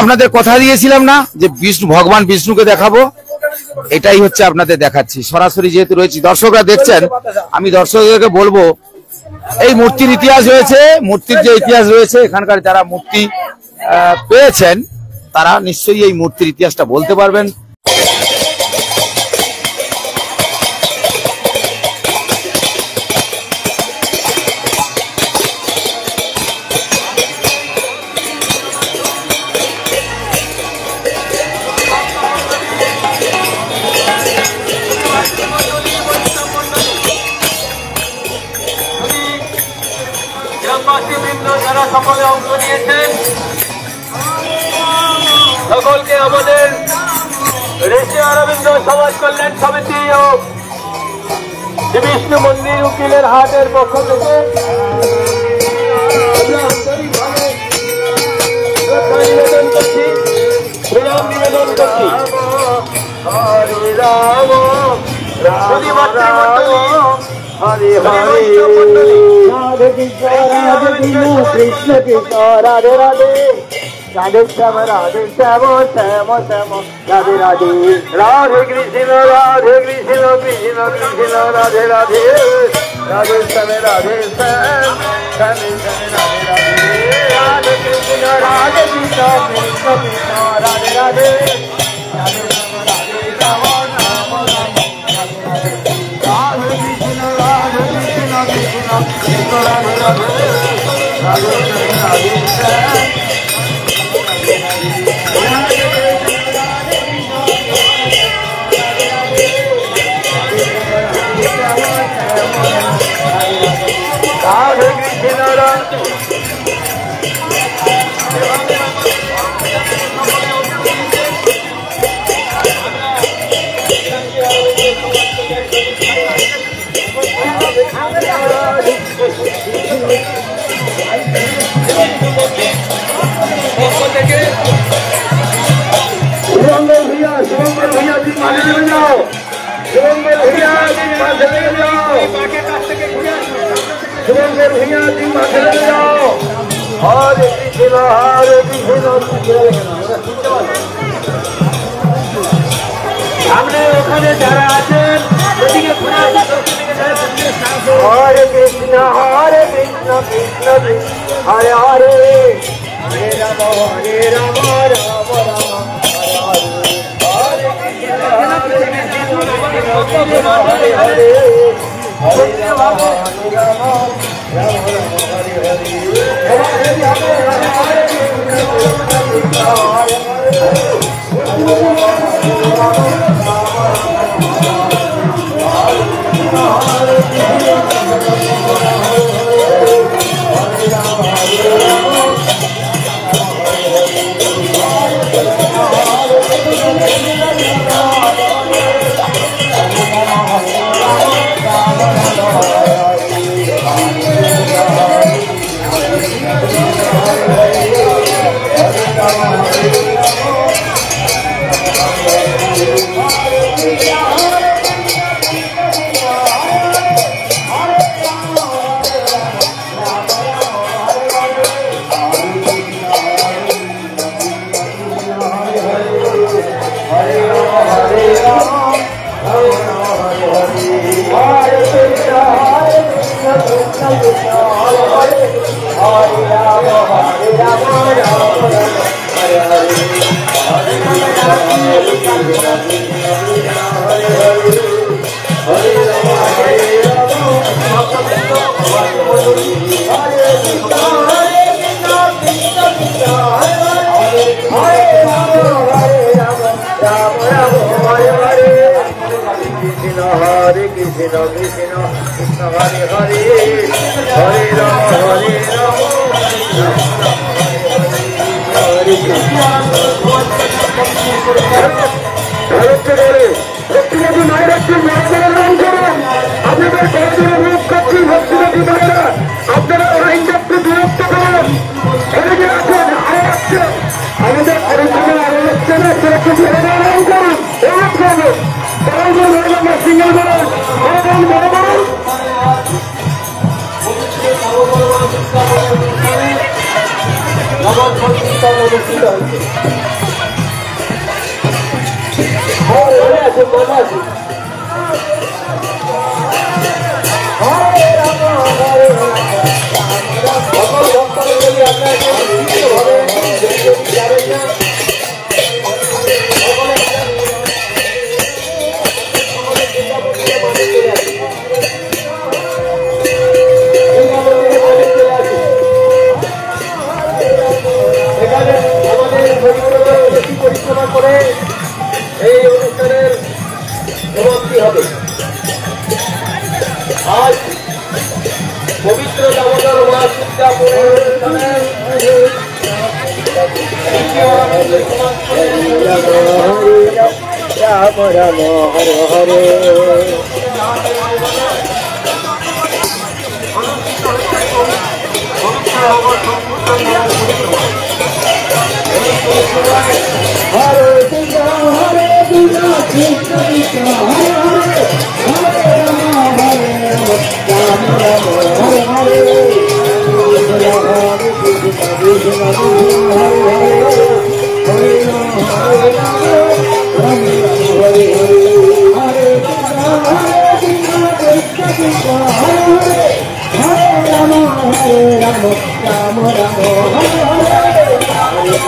আপনাদের কথা দিয়েছিলাম না যে বিষ্ণু ভগবান বিষ্ণুকে দেখাবো, এটাই হচ্ছে আপনাদের দেখাচ্ছি সরাসরি যেহেতু রয়েছি। দর্শকরা দেখছেন, আমি দর্শকদেরকে বলবো এই মূর্তির ইতিহাস রয়েছে, মূর্তির যে ইতিহাস রয়েছে এখানকার যারা মূর্তি পেয়েছেন তারা নিশ্চয়ই এই মূর্তির ইতিহাসটা বলতে পারবেন। যারা সকলে অংশ নিয়েছেন সকলকে আমাদের ঋষি অরবিন্দ সমাজ কল্যাণ সমিতি ও শ্রী বিষ্ণু মন্দির উকিলের হাটের পক্ষ থেকে নিবেদন করছি, প্রণাম নিবেদন করছি। হরে রাম হরে হরে রাধে কৃষ্ণ কৃষ্ণ রাধে রাধে রাধে শ্যাম শ্যাম শ্যাম রাধে রাধে রাধে কৃষ্ণ কৃষ্ণ কৃষ্ণ রাধে রাধে রাধে শ্যাম শ্যাম শ্যাম রাধে রাধে রাধে কৃষ্ণ কৃষ্ণ কৃষ্ণ রাধে রাধে রাধে শ্যাম সামনে ওখানে যারা আছেন হরে কৃষ্ণ কৃষ্ণ কৃষ্ণ হরে হরে হরে রাম রাম রাম হরে কৃষ্ণ হরে হরে হরে রাম নবম সংকীর্তন অনুষ্ঠিত হচ্ছে। সকল ভক্তমণ্ডলী আপনারা যাবেন না, এখানে আমাদের পরিক্রমা করে এই অনুষ্ঠানের সমাপ্তি হবে। আজ পবিত্র দামোদর মাস উদযাপনের অনুষ্ঠানে রাম রাম হরে হরে হরে কৃষ্ণ হরে কৃষ্ণ কৃষ্ণ কৃষ্ণ হরে হরে হরে রাম রাম রাম হরে হরে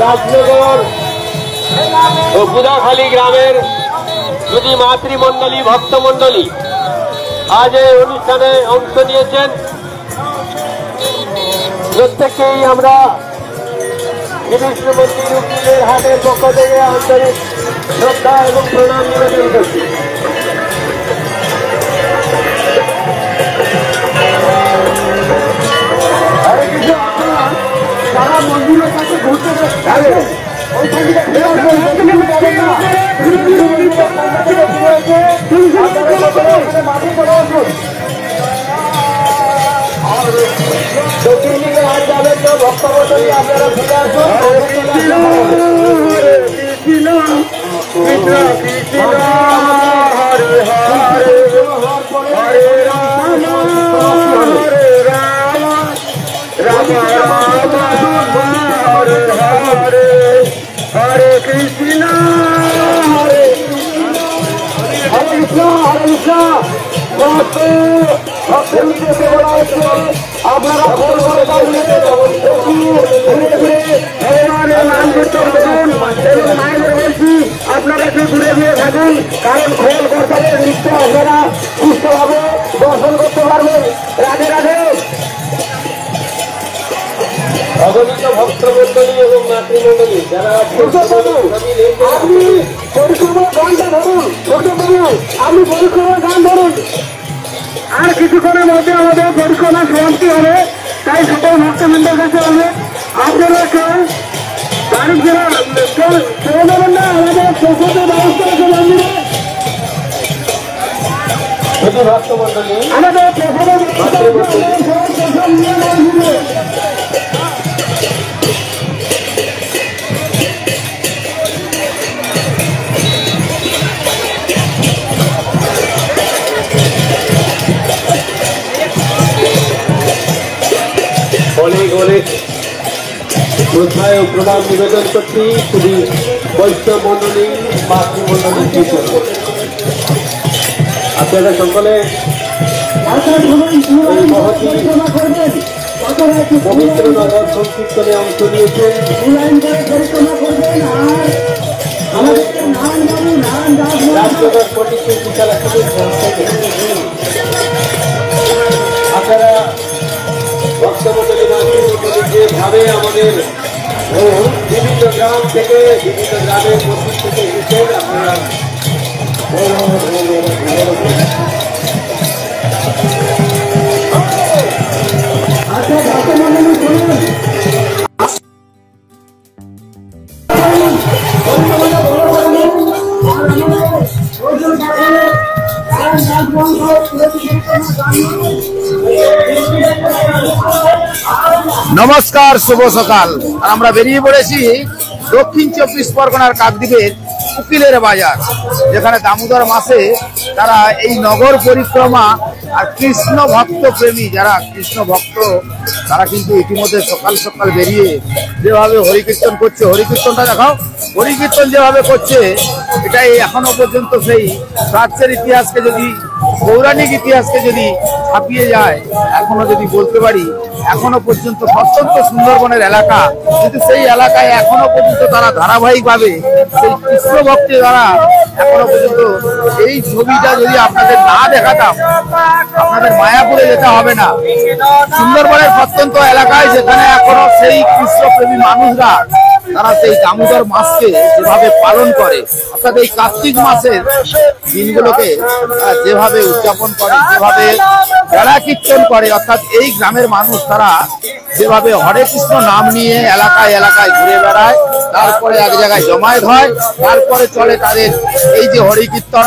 রাজনগর ও বুদাখালী গ্রামের যদি মাতৃমণ্ডলী ভক্তমণ্ডলী আজ এই অনুষ্ঠানে অংশ নিয়েছেন, প্রত্যেককেই আমরা বিষ্ণু মন্দির উকিলের হাটের পক্ষ থেকে আন্তরিক শ্রদ্ধা এবং প্রণাম নিবেদন করছি। যারা মন্দিরের কাছে ঘুরতে দক্ষিণ দিকে হাত যাবেন তো ভক্তমণ্ডলী আপনারা ফিরে আসুন। হরে কৃষ্ণ হরে কৃষ্ণ হরে কৃষ্ণ আপনারা আপনারা একটু ঘুরে দিয়ে থাকুন, কারণ খোল করতে নৃত্য আপনারা সুস্থভাবে দর্শন করতে পারবেন। রাধে রাধে। ভক্তমন্ডলী এবং মাতৃমন্ডলী যারা আপনি পরিক্রমার গানটা ধরুন, আপনি পরিক্রমার গান ধরুন। আর কিছুক্ষণের মধ্যে আমাদের পরিক্রমা সমাপ্তি হবে, তাই সকল ভক্তবৃন্দের কাছে হবে আপনারা কেউ গাড়ি কেউ দেবেন না, আমাদের প্রসাদের ব্যবস্থা আছে মন্দিরে, ভক্তমন্ডলী আমাদের প্রসাদের ব্যবস্থা নিয়ে মন্দিরে। অনেক অনেক শ্রদ্ধায় ও প্রণাম নিবেদন করছি শ্রী বৈষ্ণব মন্ডলী মাতৃমন্ডলী। আপনারা সকলে এই মহতী পবিত্র নগর সংকীর্তনে অংশ নিয়েছেন। রাজনগর পণ্ডিতের বিশাল আপনারা ভক্তমন্ডলী মাতৃমন্ডলী যেভাবে আমাদের বিভিন্ন গ্রাম থেকে বিভিন্ন গ্রামের মন্দির থেকে এসেছেন আপনারা নমস্কার, শুভ সকাল। আর আমরা বেরিয়ে পড়েছি দক্ষিণ 24 পরগনার কাকদ্বীপের উকিলের বাজার, যেখানে দামোদর মাসে তারা এই নগর পরিক্রমা আর কৃষ্ণ ভক্ত প্রেমী যারা কৃষ্ণ ভক্ত তারা কিন্তু ইতিমধ্যে সকাল সকাল বেরিয়ে যেভাবে হরিকীর্তন করছে, হরিকীর্তনটা দেখাও, হরিকীর্তন যেভাবে করছে এটাই এখনো পর্যন্ত সেই প্রাচ্যের ইতিহাসকে যদি পৌরাণিক ইতিহাসকে যদি ছাপিয়ে যায়, এখনো যদি বলতে পারি এখনো পর্যন্ত অত্যন্ত সুন্দরবনের এলাকা, কিন্তু সেই এলাকায় এখনো পর্যন্ত তারা ধারাবাহিকভাবে সেই কৃষ্ণ ভক্তি দ্বারা এখনো পর্যন্ত এই ছবিটা যদি আপনাদের না দেখাতাম আপনাদের মায়াপুরে যেতে হবে না। সুন্দরবনের প্রত্যন্ত এলাকায় যেখানে এখনো সেই কৃষ্ণপ্রেমী মানুষরা তারা সেই দামোদর মাসকে যেভাবে পালন করে, অর্থাৎ এই কার্তিক মাসের দিনগুলোকে যেভাবে উদযাপন করে, যেভাবে বেলা কীর্তন করে, অর্থাৎ এই গ্রামের মানুষ তারা যেভাবে হরে কৃষ্ণ নাম নিয়ে এলাকায় এলাকায় ঘুরে বেড়ায়, তারপরে এক জায়গায় জমায়েত হয়, তারপরে চলে তাদের এই যে হরি কীর্তন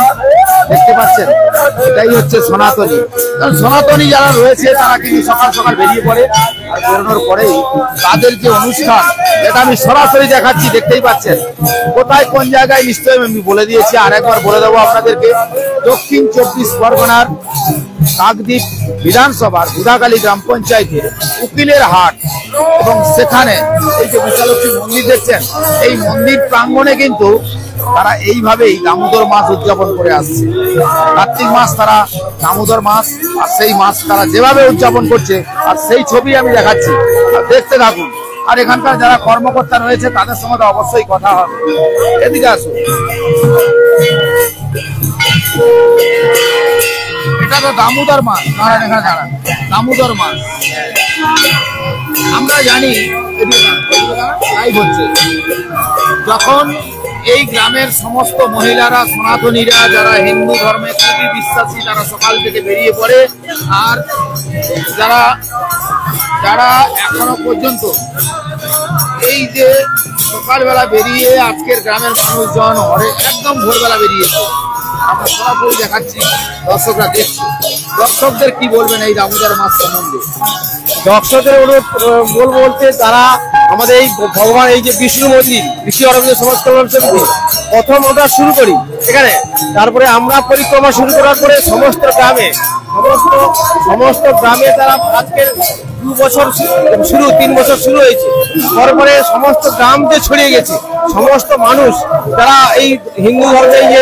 দেখতে পাচ্ছেন, এটাই হচ্ছে সনাতনী। কারণ সনাতনী যারা রয়েছে তারা কিন্তু সকাল সকাল বেরিয়ে পড়ে, আর বেরোনোর পরেই তাদের যে অনুষ্ঠান এটা আমি সরাসরি দেখাচ্ছি, দেখতেই পাচ্ছেন কোথায় কোন জায়গায় নিশ্চয়ই আমি বলে দিয়েছি, আর একবার বলে দেবো আপনাদেরকে। দক্ষিণ 24 পরগনার কাকদ্বীপ বিধানসভার বুধাকালী গ্রাম পঞ্চায়েতের উকিলের হাট, এবং সেখানে এই যে বিশালক্ষী মন্দির দেখছেন, এই মন্দির প্রাঙ্গণে কিন্তু তারা এইভাবেই দামোদর মাস উদযাপন করে আসছে। কার্তিক মাস তারা দামোদর মাস, আর সেই মাস তারা যেভাবে উদযাপন করছে আর সেই ছবি আমি দেখাচ্ছি, আর দেখতে থাকুন। আর এখানকার যারা কর্মকর্তা রয়েছে তাদের সঙ্গে তো অবশ্যই কথা হবে। এদিকে আসুন, এটা তো দামোদর মাস, দাঁড়ান এখানে দাঁড়ান, দামোদর মাস আমরা জানি লাইভ হচ্ছে। যখন এই গ্রামের সমস্ত মহিলারা সনাতনীরা যারা হিন্দু ধর্মে খুবই বিশ্বাসী তারা সকাল থেকে বেরিয়ে পড়ে, আর যারা যারা এখনো পর্যন্ত এই যে সকালবেলা বেরিয়ে আজকের গ্রামের মানুষজন একদম ভোরবেলা বেরিয়েছে, আমরা সরাসরি দেখাচ্ছি, দর্শকরা দেখছে। দর্শকদের কি বলবেন এই দামোদর মাস সম্বন্ধে? দর্শকদের বলবো বলতে তারা আমাদের এই ভগবান এই যে বিষ্ণু মন্দির ঋষি অরবিন্দ সমাজ কল্যাণ সমিতি প্রথম ওটা শুরু করি এখানে, তারপরে আমরা পরিক্রমা শুরু করার পরে সমস্ত গ্রামে তারা আজকের 2 বছর শুরু 3 বছর শুরু হয়েছে, তারপরে সমস্ত গ্রামতে ছড়িয়ে গেছে। সমস্ত মানুষ যারা এই হিন্দু ধর্মে যে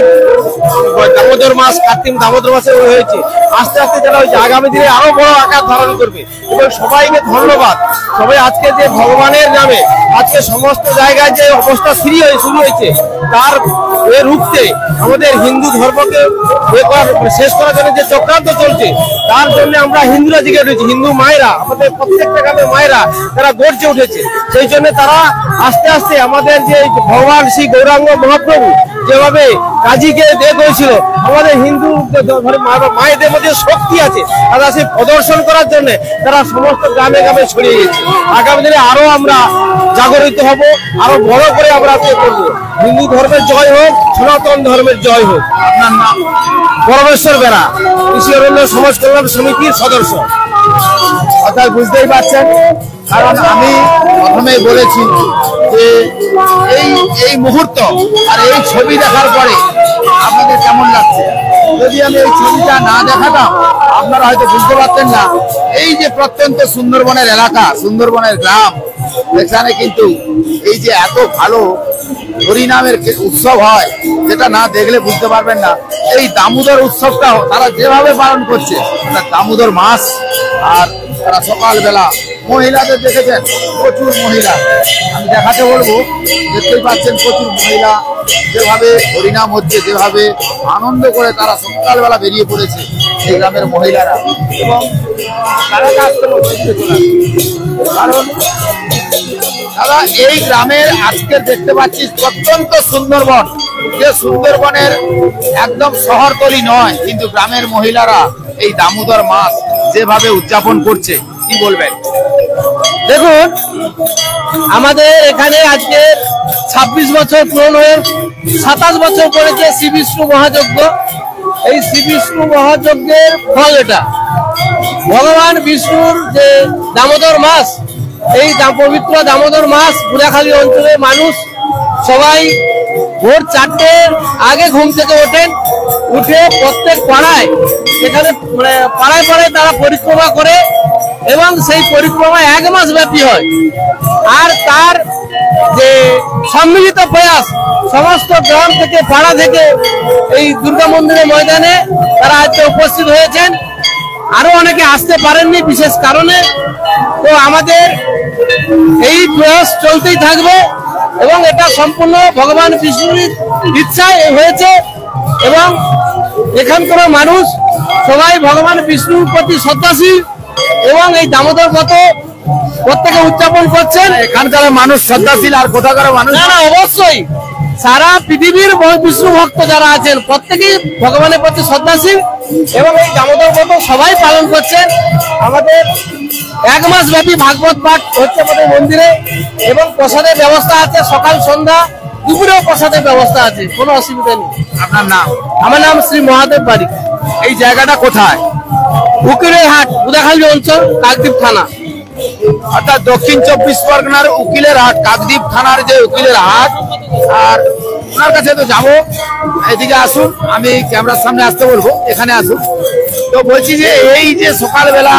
দামোদর মাস কার্তিক দামোদর মাসে হয়েছে, আস্তে আস্তে যারা হয়েছে আগামী দিনে আরো বড় আকার ধারণ করবে। এবং সবাইকে ধন্যবাদ, সবাই আজকে যে ভগবানের নামে আজকে সমস্ত জায়গায় যে অবস্থা শুরু হয়েছে তার রুখতে আমাদের হিন্দু ধর্মকে শেষ করার জন্য যে চক্রান্ত চলছে তার জন্য আমরা হিন্দুরা জেগে উঠেছি। হিন্দু মায়েরা, আমাদের প্রত্যেকটা গ্রামের মায়েরা তারা গর্জে উঠেছে। সেই জন্য তারা আস্তে আস্তে আমাদের যে ভগবান শ্রী গৌরাঙ্গ মহাপ্রভু যেভাবে কাজীকে দিয়ে করেছিল, আমাদের হিন্দু মায়েদের মধ্যে শক্তি আছে, তারা সেই প্রদর্শন করার জন্য তারা সমস্ত গ্রামে গ্রামে ছড়িয়ে গেছে। আগামী দিনে আরো আমরা জাগরিত হব, আরো বড় করে আমরা করবো। হিন্দু ধর্মের জয় হোক, সনাতন ধর্মের জয় হোক। আপনার নাম? পরমেশ্বর বেরা, কৃষি অরণ্য সমাজ কল্যাণ সমিতির সদস্য। অর্থাৎ বুঝতেই পারছেন, কারণ আমি প্রথমেই বলেছি যে এই মুহূর্ত আর এই ছবি দেখার পরে আপনাদের কেমন লাগছে। যদি আমি এই ছবিটা না দেখাতাম আপনারা হয়তো বুঝতে পারতেন না। এই যে প্রত্যন্ত সুন্দরবনের এলাকা, সুন্দরবনের গ্রাম, এখানে কিন্তু এই যে এত ভালো হরিনামের উৎসব হয়, যেটা না দেখলে বুঝতে পারবেন না। এই দামোদর উৎসবটাও তারা যেভাবে পালন করছে, দামোদর মাস, আর তারা সকালবেলা মহিলাদের দেখেছেন, প্রচুর মহিলা, আমি দেখাতে বলবো, দেখতেই পাচ্ছেন প্রচুর মহিলা যেভাবে হরিনাম হচ্ছে, যেভাবে আনন্দ করে তারা সকালবেলা বেরিয়ে পড়েছে এই গ্রামের মহিলারা। এবং তারা কাজ কারণ দাদা এই গ্রামের আজকে দেখতে পাচ্ছি অত্যন্ত সুন্দরবন, যে সুন্দরবনের একদম শহরতলি নয়, কিন্তু গ্রামের মহিলারা এই দামোদর মাস যেভাবে উদযাপন করছে, কি বলবেন? দেখুন, আমাদের এখানে আজকে 26 বছর পূরণ হয়ে 27 বছর পড়েছে শ্রী বিষ্ণু মহাযজ্ঞ। এই শ্রী বিষ্ণু মহাযজ্ঞের ফল এটা। ভগবান বিষ্ণুর যে দামোদর মাস, এই পবিত্র দামোদর মাস বুড়াখালী অঞ্চলের মানুষ সবাই ভোর 4টের আগে ঘুম থেকে ওঠেন, উঠে প্রত্যেক পাড়ায়, এখানে পাড়ায় পাড়ায় তারা পরিক্রমা করে এবং সেই পরিক্রমা 1 মাস ব্যাপী হয়। আর তার যে সম্মিলিত প্রয়াস সমস্ত গ্রাম থেকে, পাড়া থেকে এই দুর্গা মন্দিরের ময়দানে তারা আজকে উপস্থিত হয়েছেন। আরো অনেকে আসতে পারেননি বিশেষ কারণে। তো আমাদের এই প্রয়াস চলতেই থাকবে এবং এটা সম্পূর্ণ ভগবান বিষ্ণুর ইচ্ছায় হয়েছে এবং এখানকার মানুষ সবাই ভগবান বিষ্ণুর প্রতি শ্রদ্ধাশীল এবং এই দামোদর ব্রত প্রত্যেকে উদযাপন করছেন। এখানকার মানুষ শ্রদ্ধাশীল, আর কোথাকার মানুষ? না, অবশ্যই সারা পৃথিবীর বিষ্ণু ভক্ত যারা আছেন প্রত্যেকেই ভগবানের প্রতি শ্রদ্ধাশীল এবং এই দামোদর ব্রত সবাই পালন করছেন। আমাদের 1 মাস ব্যাপী ভাগবত পাঠ হচ্ছে আমাদের মন্দিরে এবং প্রসাদের ব্যবস্থা আছে, সকাল সন্ধ্যা দুপুরেও প্রসাদের ব্যবস্থা আছে, কোনো অসুবিধা নেই। আপনার নাম? আমার নাম শ্রী মহাদেব বারিক। এই জায়গাটা কোথায়? উকিলের হাট, বুদাখালী অঞ্চল, কাকদ্বীপ থানা। অর্থাৎ দক্ষিণ 24 পরগনার উকিলের হাট, কাকদ্বীপ থানার যে উকিলের হাট। আর ওনার কাছে তো যাবো, এদিকে আসুন, আমি ক্যামেরার সামনে আসতে বলবো, এখানে আসুন। তো বলছি যে এই যে সকালবেলা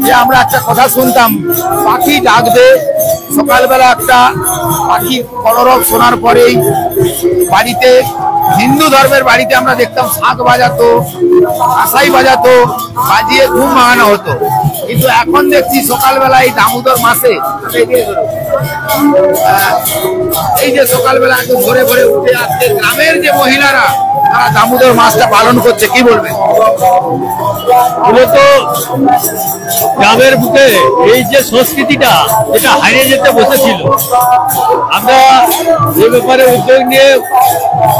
যে আমরা একটা কথা শুনতাম, পাখি ডাকবে, সকালবেলা একটা পাখি কলরব শোনার পরেই বাড়িতে, হিন্দু ধর্মের বাড়িতে আমরা দেখতাম শাঁখ বাজাতো, আশাই বাজাতো, বাজিয়ে ঘুম ভাঙানো হতো। কিন্তু এখন দেখছি সকালবেলা এই দামোদর মাসে এই যে সকালবেলা একটু ভোরে ভোরে উঠে আজকে গ্রামের যে মহিলারা তারা দামোদর মাসটা পালন করছে, কি বলবেন? মূলত গ্রামের বুকে এই যে সংস্কৃতিটা, যেটা হারিয়ে যেতে বসেছিল, আমরা এ ব্যাপারে উদ্যোগ নিয়ে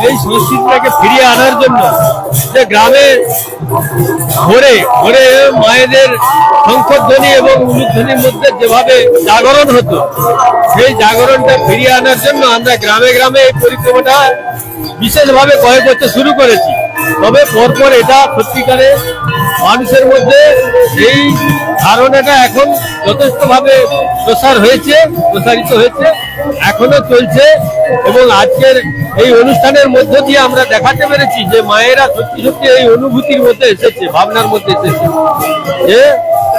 এই সংস্কৃতিটাকে ফিরিয়ে আনার জন্য যে গ্রামে ভোরে ভোরে মায়েদের শঙ্খধ্বনি এবং উলুধ্বনির মধ্যে যেভাবে জাগরণ হতো, সেই জাগরণটা ফিরিয়ে আনার জন্য আমরা গ্রামে গ্রামে এই পরিক্রমাটা বিশেষভাবে কয়েক বছর শুরু করেছি। তবে পরপর এটা সত্যিকারে মানুষের মধ্যে এই ধারণাটা এখন যথেষ্টভাবে প্রসারিত হয়েছে, এখনো চলছে। এবং আজকের এই অনুষ্ঠানের মধ্য দিয়ে আমরা দেখাতে পেরেছি যে মায়েরা সত্যি সত্যি এই অনুভূতির মধ্যে এসেছে, ভাবনার মধ্যে এসেছে যে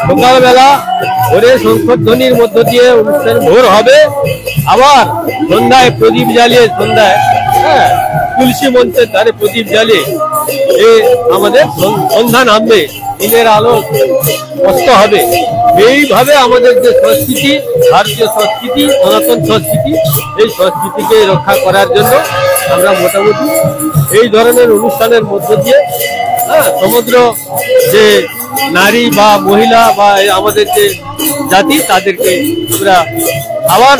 সকালবেলা ভোরে শঙ্খধ্বনির মধ্য দিয়ে অনুষ্ঠান ভোর হবে, আবার সন্ধ্যায় প্রদীপ জ্বালিয়ে সন্ধ্যায় তুলসী মঞ্চের ধারে প্রদীপ জ্বালিয়ে আমাদের সন্ধ্যা নামবে, দিনের আলো অস্ত হবে। এইভাবে আমাদের যে সংস্কৃতি, ভারতীয় সংস্কৃতি, সনাতন সংস্কৃতি, এই সংস্কৃতিকে রক্ষা করার জন্য আমরা মোটামুটি এই ধরনের অনুষ্ঠানের মধ্য দিয়ে সমুদ্র যে নারী বা মহিলা বা আমাদের যে জাতি, তাদেরকে আমরা আবার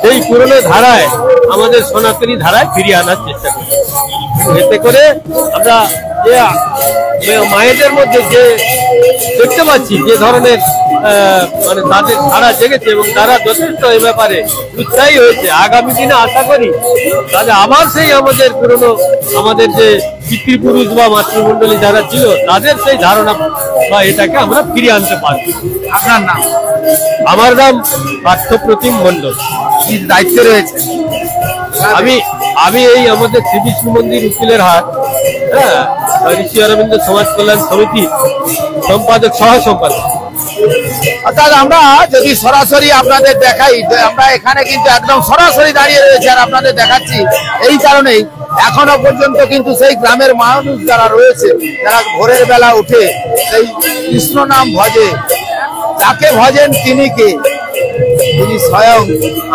সেই পুরনো ধারায়, আমাদের সনাতনী ধারায় ফিরিয়ে আনার চেষ্টা করি। এতে করে আমরা যে মায়েদের মধ্যে যে দেখতে পাচ্ছি যে ধরনের মানে তাদের ধারা জেগেছে এবং তারা যথেষ্ট এ ব্যাপারে উৎসাহী হয়েছে। আগামী দিনে আশা করি তাদের আবার সেই আমাদের পুরনো আমাদের যে পিতৃপুরুষ বা মাতৃমণ্ডলী যারা ছিল তাদের সেই ধারণা বা এটাকে আমরা ফিরিয়ে আনতে পারবো। আপনার নাম? আমার নাম পার্থপ্রতিম মণ্ডল। কি দায়িত্বে রয়েছে? আমি এই আমাদের শ্রী বিষ্ণু মন্দির উকিলের হাট, ঋষি অরবিন্দ সমাজ কল্যাণ সমিতির সম্পাদক, সহ সম্পাদক। অর্থাৎ আমরা যদি সরাসরি আপনাদের দেখাই, আমরা এখানে কিন্তু একদম সরাসরি দাঁড়িয়ে রয়েছে আর আপনাদের দেখাচ্ছি এই কারণেই, এখনো পর্যন্ত কিন্তু সেই গ্রামের মানুষ যারা রয়েছে, যারা ভোরের বেলা উঠে সেই কৃষ্ণ নাম ভজে, যাকে ভজেন তিনি কে? তিনি স্বয়ং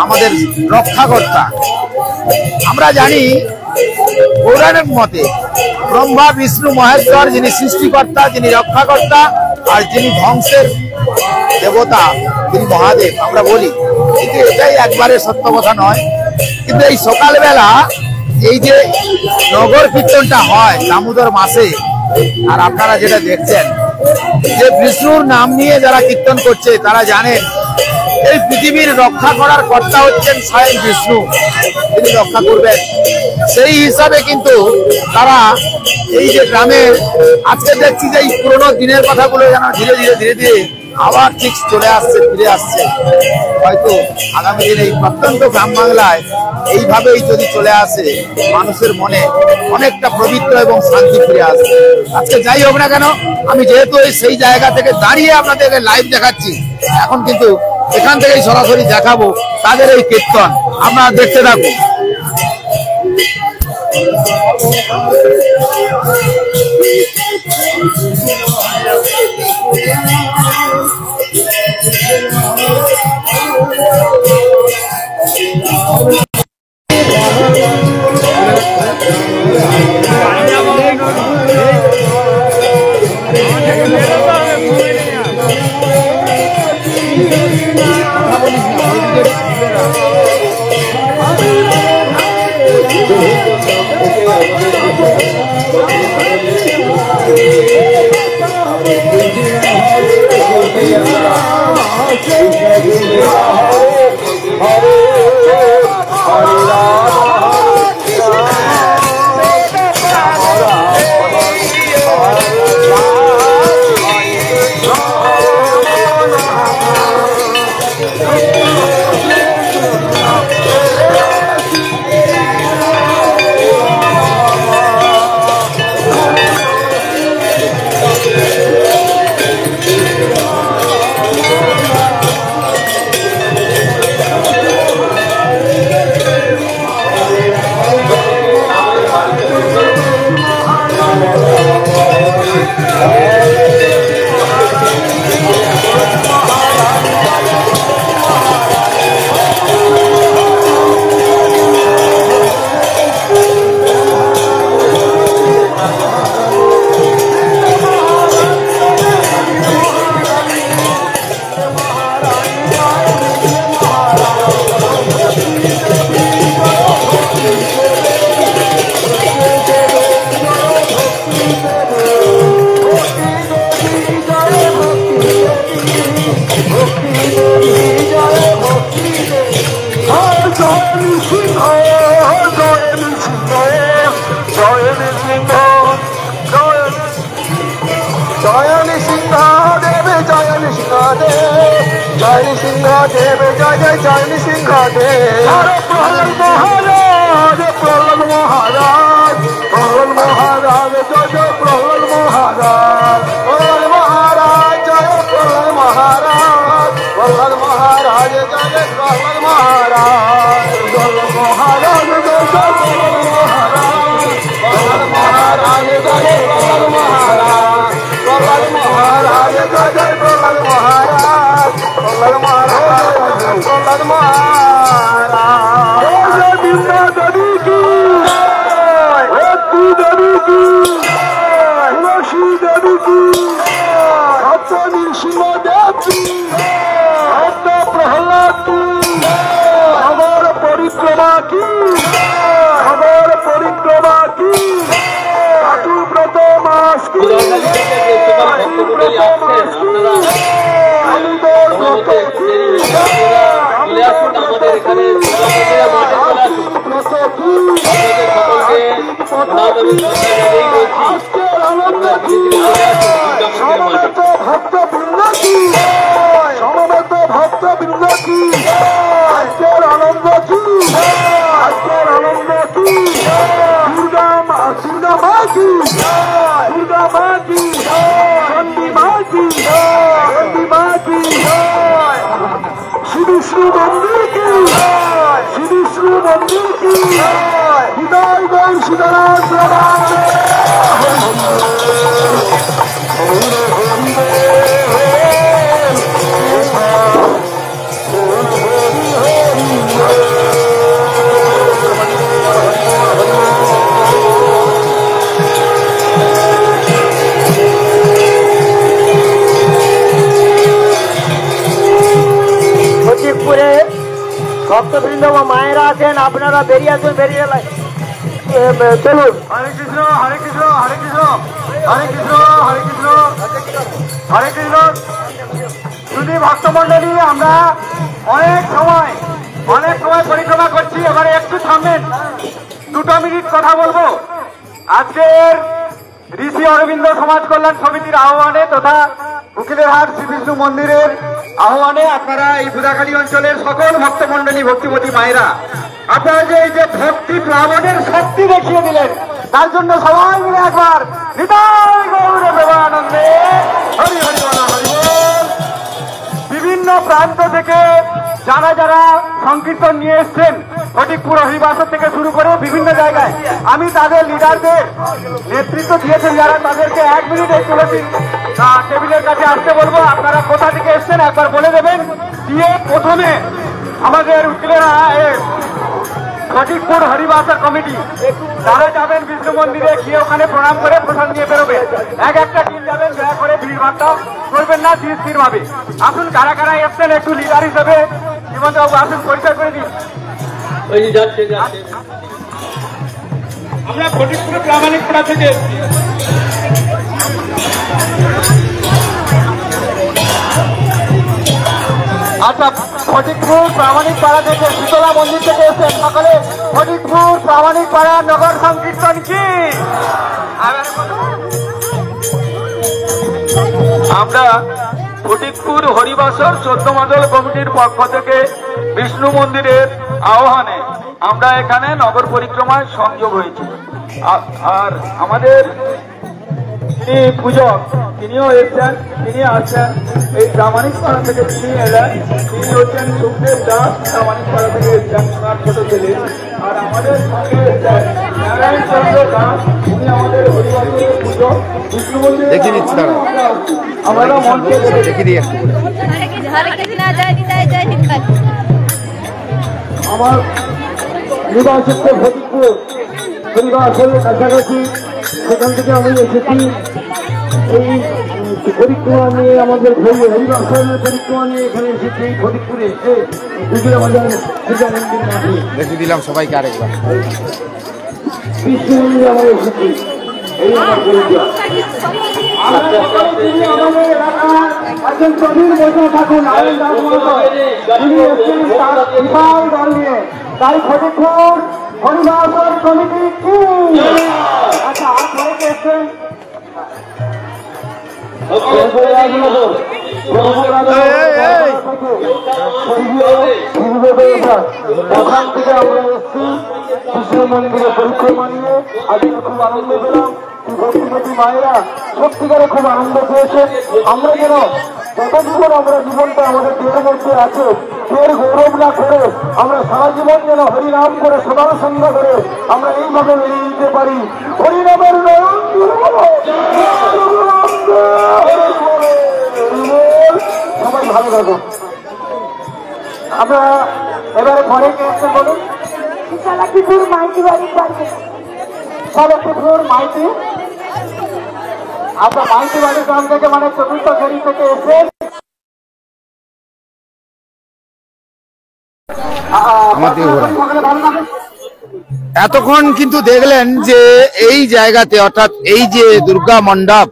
আমাদের রক্ষাকর্তা। আমরা জানি পৌরাণিক মতে ব্রহ্মা বিষ্ণু মহেশ্বর, যিনি সৃষ্টিকর্তা, যিনি রক্ষাকর্তা, আর যিনি ধ্বংসের দেবতা তিনি মহাদেব আমরা বলি, কিন্তু এটাই একবারে সত্য কথা নয়। কিন্তু এই সকালবেলা এই যে নগর কীর্তনটা হয় দামোদর মাসে, আর আপনারা যেটা দেখছেন যে বিষ্ণুর নাম নিয়ে যারা কীর্তন করছে তারা জানেন এই পৃথিবীর রক্ষা করার কর্তা হচ্ছেন স্বয়ং বিষ্ণু, তিনি রক্ষা করবেন। সেই হিসাবে কিন্তু তারা এই যে গ্রামের আজকে দেখছি যে এই পুরোনো দিনের কথাগুলো যেন ধীরে ধীরে ধীরে ধীরে আবার ঠিক চলে আসছে, ফিরে আসছে। হয়তো আগামী দিনে এই প্রত্যন্ত গ্রাম বাংলায় এইভাবেই যদি চলে আসে, মানুষের মনে অনেকটা পবিত্র এবং শান্তি ফিরে আসবে। আজকে যাই হোক না কেন, আমি যেহেতু সেই জায়গা থেকে দাঁড়িয়ে আপনাদেরকে লাইভ দেখাচ্ছি, এখন কিন্তু এখান থেকেই সরাসরি দেখাবো তাদের এই কীর্তন, আপনারা দেখতে থাকুন। কি নগর পরিক্রমা কি ব্রত মাস কি ভক্ত বৃন্দ কি সমবেত ভক্ত বৃন্দ কি আজকের আনন্দ কি আজকের আনন্দ কি দুর্গা মা কি দুর্গা মা কি চণ্ডী মা কি চণ্ডী মা কি শ্রী বিষ্ণু মন্দির কি শ্রী বিষ্ণু মন্দির কি হৃদয় গণ সীতারাম প্রভাব সচিবপুরে ভক্তবৃন্দ ও মায়েরা আছেন, আপনারা বেরিয়ে আসুন, বেরিয়ে চলুন। হরে কৃষ্ণ হরে কৃষ্ণ হরে কৃষ্ণ হরে কৃষ্ণ হরে কৃষ্ণ হরে কৃষ্ণ। শুধু ভক্তমন্ডলী, আমরা অনেক সময় পরিক্রমা করছি, এবারে একটু থামবেন, 2 মিনিট কথা বলবো। আজকের ঋষি অরবিন্দ সমাজ কল্যাণ সমিতির আহ্বানে তথা উকিলেরহাট শ্রী বিষ্ণু মন্দিরের আহ্বানে আপনারা এই বুদাখালী অঞ্চলের সকল ভক্তমন্ডলী ভক্তিমতী মায়েরা আপনারা যে এই যে ভক্তি প্লাবনের শক্তি দেখিয়ে দিলেন, তার জন্য সবাই মিলে একবার হৃদয় গৌরে প্রেমানন্দে হরি হরি বল হরি বল। বিভিন্ন প্রান্ত থেকে যারা সংকীর্তন নিয়ে এসছেন, ফটিকপুর হরিবাসর থেকে শুরু করে বিভিন্ন জায়গায়, আমি তাদের লিডারদের নেতৃত্ব দিয়েছেন যারা, তাদেরকে 1 মিনিট এই তুলসী টেবিলের কাছে আসতে বলবো। আপনারা কোথা থেকে এসছেন একবার বলে দেবেন, দিয়ে প্রথমে আমাদের উকিলেরা ফটিকপুর হরিবাসর কমিটি তারা যাবেন বিষ্ণু মন্দিরে, গিয়ে ওখানে প্রণাম করে প্রসাদ নিয়ে বেরোবে। একটা টিম যাবেন, দয়া করে ভিড় ভাড়টা করবেন না, স্থির ভাবে আসুন। কারা কারা এসছেন একটু লিডার হিসেবে জীবনবাবু আসুন, পরিচয় করে দিন। আমরা ফটিকপুরে প্রামাণিকপাড়া থেকে আচ্ছা, ফটিকপুর প্রামাণিকপাড়া থেকে শীতলা মন্দির থেকে এসেছেন সকালে। ফটিকপুর প্রামাণিকপাড়া নগর সংকীর্তন কি আমরা ফটিকপুর হরিবাসর 14 মণ্ডল কমিটির পক্ষ থেকে বিষ্ণু মন্দিরের আহ্বানে আমরা এখানে নগর পরিক্রমায় সংযোগ হয়েছি। আর আমাদের যিনি পূজক তিনিও এসছেন, তিনি আসছেন এই প্রামাণিকপাড়া থেকে, তিনি এলেন, তিনি হচ্ছেন সুখদেব দাস, প্রামাণিকপাড়া থেকে এসছেন, ওনার ছোট ছেলে। আর আমাদের সঙ্গে এসছেন নারায়ণ চন্দ্র দাস, উনি আমাদের হরিবাসরের পূজক বিষ্ণু মন্দিরে। দেখিয়ে দিচ্ছি, দাঁড়া আমরা মন্ত্রে দেখিয়ে দিই একটু করে। আমার নিবাস হচ্ছে ফটিকপুর হরিবাসরের কাছাকাছি, সেখান থেকে আমি এসেছি এই পরিক্রমা নিয়ে, আমাদের হরিবাসরের পরিক্রমা নিয়ে এখানে এসেছি ফটিকপুরে এসে দুপুরে আমাদের পূজা মন্দির মাঠে দেখিয়ে দিলাম সবাইকে আরেকবার। বিষ্ণু মন্দিরে আমরা এসেছি, এই আমার পরিচয়। আমাদের এলাকার একজন প্রবীণ বসে থাকুন আইন দাস মহোদয়, তিনি এসেছেন তার বিশাল দল নিয়ে। তাই ফটিকপুর হরিবাসর কমিটি কি আচ্ছা আর পরে এসছেন ওখান থেকে আমরা এসছি কৃষ্ণ মন্দিরে পরিক্রমা নিয়ে। আজকে খুব আনন্দ পেলাম, ভক্তিমতী মায়েরা সত্যিকারে খুব আনন্দ পেয়েছে। আমরা যেন যত জীবন আমরা জীবনটা আমাদের দেহের মধ্যে আছে, দেহের গৌরব না করে আমরা সারা জীবন যেন হরিনাম করে সদার সঙ্গ করে আমরা এইভাবে বেরিয়ে দিতে পারি। হরিনামের সবাই ভালো থাকো। আমরা এবারে ঘরে কে এসছেন বলুন? লক্ষ্মীপুর মাইতি বাড়ির বাড়ি, লক্ষ্মীপুর মাইতি। আচ্ছা, মাইতি বাড়ির গ্রাম থেকে মানে 4র্থ শ্রেণী থেকে এসে আমার দিকে ঘোরা। এতক্ষণ কিন্তু দেখলেন যে এই জায়গাতে অর্থাৎ এই যে দুর্গা মণ্ডপ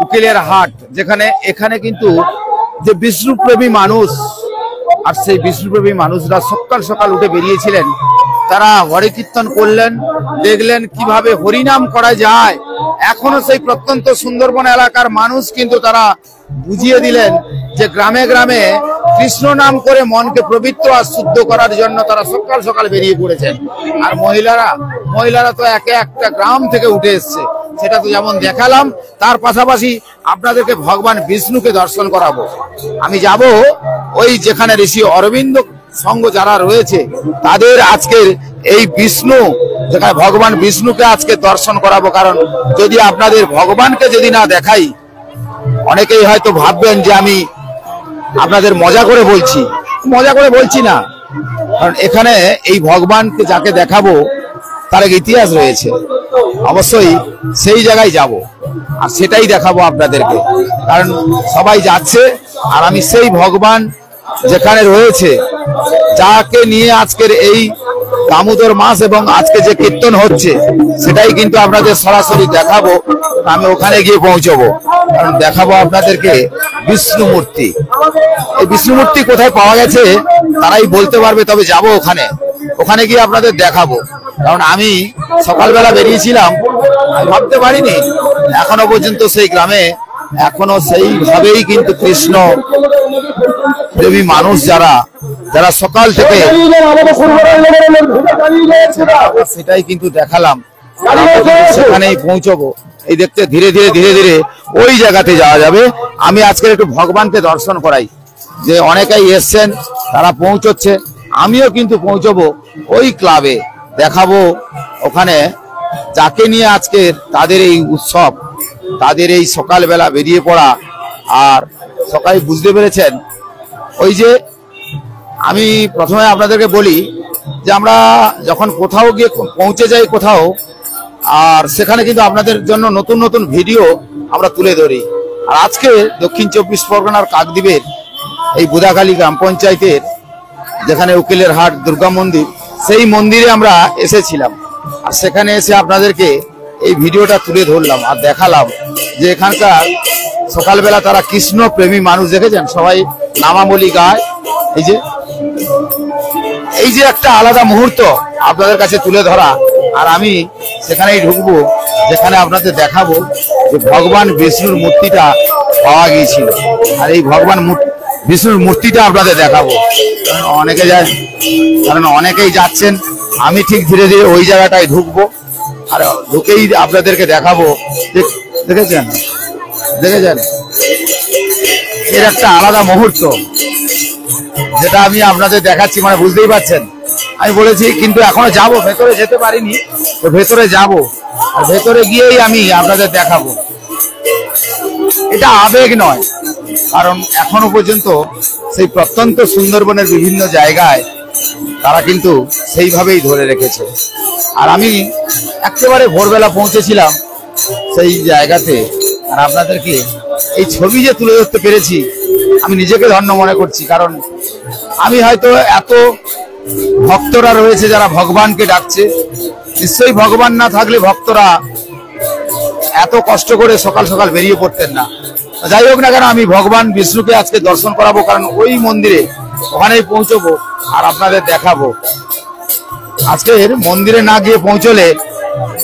উকিলের হাট, যেখানে এখানে কিন্তু যে বিষ্ণুপ্রেমী মানুষ, আর সেই বিষ্ণুপ্রেমী মানুষরা সকাল সকাল উঠে বেরিয়েছিলেন, তারা হরে কীর্তন করলেন, দেখলেন কিভাবে হরিনাম করা যায়। এখনো সেই প্রত্যন্ত সুন্দরবন এলাকার মানুষ কিন্তু তারা বুঝিয়ে দিলেন যে গ্রামে গ্রামে কৃষ্ণ নাম করে মনকে পবিত্র আর শুদ্ধ করার জন্য তারা সকাল সকাল বেরিয়ে পড়েছেন। আর মহিলারা তো একে একটা গ্রাম থেকে উঠে এসছে, সেটা তো যেমন দেখালাম, তার পাশাপাশি আপনাদেরকে ভগবান বিষ্ণুকে দর্শন করাবো। আমি যাব ওই যেখানে ঋষি অরবিন্দ সঙ্গ যারা রয়েছে তাদের আজকের এই বিষ্ণু, যেখানে ভগবান বিষ্ণুকে আজকে দর্শন করাবো। কারণ যদি আপনাদের ভগবানকে যদি না দেখাই, অনেকেই হয়তো ভাববেন যে আমি আপনাদের মজা করে বলছি না, কারণ এখানে এই ভগবানকে যাকে দেখাবো তার এক ইতিহাস রয়েছে। অবশ্যই সেই জায়গায় যাব আর সেটাই দেখাবো আপনাদেরকে, কারণ সবাই যাচ্ছে আর আমি সেই ভগবান যেখানে রয়েছে, যাকে নিয়ে আজকের এই দামোদর মাস এবং আজকে যে কীর্তন হচ্ছে সেটাই কিন্তু আপনাদের সরাসরি দেখাবো। আমি ওখানে গিয়ে পৌঁছবো, কারণ দেখাবো আপনাদেরকে বিষ্ণু মূর্তি। এই বিষ্ণু মূর্তি কোথায় পাওয়া গেছে তারাই বলতে পারবে, তবে যাব ওখানে গিয়ে আপনাদের দেখাবো। কারণ আমি সকালবেলা বেরিয়েছিলাম, আমি ভাবতে পারিনি এখনো পর্যন্ত সেই গ্রামে এখনো সেইভাবেই কিন্তু কৃষ্ণ প্রেমী মানুষ যারা সকাল থেকে, সেটাই কিন্তু দেখালাম। সেখানেই পৌঁছবো। এই দেখতে ধীরে ধীরে ওই জায়গাতে যাওয়া যাবে। আমি আজকে একটু ভগবানকে দর্শন করাই, যে অনেকেই এসছেন, তারা পৌঁছচ্ছে, আমিও কিন্তু পৌঁছবো ওই ক্লাবে। দেখাবো ওখানে যাকে নিয়ে আজকে তাদের এই উৎসব, তাদের এই সকালবেলা বেরিয়ে পড়া। আর সকালে বুঝতে পেরেছেন, ওই যে আমি প্রথমে আপনাদেরকে বলি যে আমরা যখন কোথাও গিয়ে পৌঁছে যাই কোথাও, আর সেখানে কিন্তু আপনাদের জন্য নতুন নতুন ভিডিও আমরা তুলে ধরি। আর আজকে দক্ষিণ 24 পরগনার কাকদ্বীপের এই বুদাখালী গ্রাম পঞ্চায়েতের যেখানে উকিলের হাট দুর্গা মন্দির, সেই মন্দিরে আমরা এসেছিলাম। আর সেখানে এসে আপনাদেরকে এই ভিডিওটা তুলে ধরলাম আর দেখালাম যে এখানকার সকালবেলা তারা কৃষ্ণ প্রেমী মানুষ, দেখেছেন সবাই নামাবলী গায়। এই যে একটা আলাদা মুহূর্ত আপনাদের কাছে তুলে ধরা। আর আমি সেখানেই ঢুকবো যেখানে আপনাদের দেখাবো যে ভগবান বিষ্ণুর মূর্তিটা পাওয়া গিয়েছিল। আর এই ভগবান বিষ্ণুর মূর্তিটা আপনাদের দেখাবো, কারণ অনেকেই যাচ্ছেন। আমি ঠিক ধীরে ধীরে ওই জায়গাটায় ঢুকবো, আর ঢুকেই আপনাদেরকে দেখাবো। দেখেছেন এর একটা আলাদা মুহূর্ত, যেটা আমি আপনাদের দেখাচ্ছি, মানে বুঝতেই পারছেন। আমি বলেছি কিন্তু এখনো যাবো, ভেতরে যেতে পারিনি, তো ভেতরে যাবো, আর ভেতরে গিয়েই আমি আপনাদের দেখাবো। এটা আবেগ নয়, কারণ এখনো পর্যন্ত সেই প্রত্যন্ত সুন্দরবনের বিভিন্ন জায়গায় তারা কিন্তু সেইভাবেই ধরে রেখেছে। আর আমি একেবারে ভোরবেলা পৌঁছেছিলাম সেই জায়গাতে, আর আপনাদেরকে এই ছবি যে তুলে ধরতে পেরেছি, আমি নিজেকে ধন্য মনে করছি। কারণ আমি হয়তো এত ভক্তরা রয়েছে যারা ভগবানকে ডাকছে, নিশ্চয়ই ভগবান না থাকলে ভক্তরা এত কষ্ট করে সকাল সকাল বেরিয়ে পড়তেন না। যাই হোক না কেন, আমি ভগবান বিষ্ণুকে আজকে দর্শন করাবো, কারণ ওই মন্দিরে ওখানেই পৌঁছবো আর আপনাদের দেখাবো। আজকের মন্দিরে না গিয়ে পৌঁছলে